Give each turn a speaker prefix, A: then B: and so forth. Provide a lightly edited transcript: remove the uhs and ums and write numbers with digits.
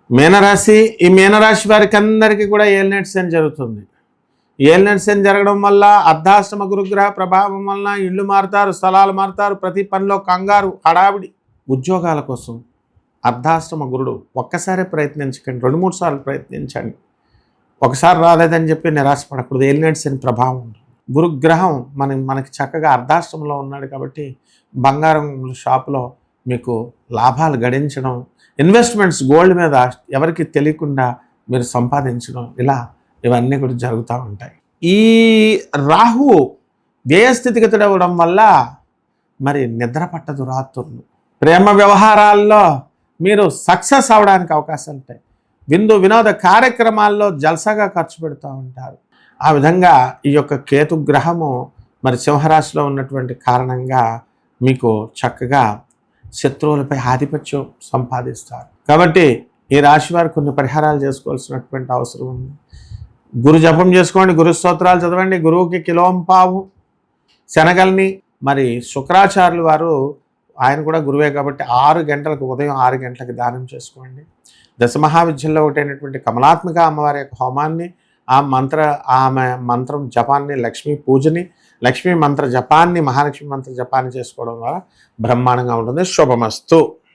A: మీనరాశి, ఈ మీనరాశి వారికి అందరికీ కూడా ఏలినాటి శని జరుగుతుంది. ఏలినాటి శని జరగడం వల్ల అర్ధాష్టమ గురుగ్రహ ప్రభావం వలన ఇళ్ళు మారుతారు, స్థలాలు మారుతారు, ప్రతి పనిలో కంగారు, హడావిడి. ఉద్యోగాల కోసం అర్ధాష్టమ గురుడు ఒక్కసారి ప్రయత్నించకండి, 2-3 సార్లు ప్రయత్నించండి. ఒకసారి రాలేదని చెప్పి నిరాశపడకూడదు. ఏలినాటి శని ప్రభావం ఉంటుంది. గురుగ్రహం మనకి చక్కగా అర్ధాష్టమంలో ఉన్నాడు కాబట్టి బంగారం షాపులో మీకు లాభాలు గడించడం, ఇన్వెస్ట్మెంట్స్ గోల్డ్ మీద ఎవరికి తెలియకుండా మీరు సంపాదించడం, ఇవన్నీ కూడా జరుగుతూ ఉంటాయి. ఈ రాహువు వ్యయస్థితిగతుడు అవ్వడం వల్ల మరి నిద్ర పట్టదు రాత్రులు. ప్రేమ వ్యవహారాల్లో మీరు సక్సెస్ అవ్వడానికి అవకాశాలు ఉంటాయి. విందు వినోద కార్యక్రమాల్లో జల్సాగా ఖర్చు పెడుతూ ఉంటారు. ఆ విధంగా ఈ యొక్క కేతు గ్రహము మరి సింహరాశిలో ఉన్నటువంటి కారణంగా మీకు చక్కగా శత్రువులపై ఆధిపత్యం సంపాదిస్తారు. కాబట్టి ఈ రాశి వారు కొన్ని పరిహారాలు చేసుకోవాల్సినటువంటి అవసరం ఉంది. గురు జపం చేసుకోండి, గురు స్తోత్రాలు చదవండి, గురువుకి కిలోంపావు శనగల్ని, మరి శుక్రాచార్యులు వారు ఆయన కూడా గురువే కాబట్టి 6 గంటలకు, ఉదయం 6 గంటలకు దానం చేసుకోండి. దశమహావిద్యల్లో ఒకటైనటువంటి కమలాత్మిక అమ్మవారి యొక్క హోమాన్ని, ఆమె మంత్రం జపాన్ని, లక్ష్మీ పూజని, లక్ష్మీ మంత్ర జపాన్ని, మహాలక్ష్మి మంత్ర జపాన్ని చేసుకోవడం ద్వారా బ్రహ్మాండంగా ఉంటుంది. శుభమస్తు.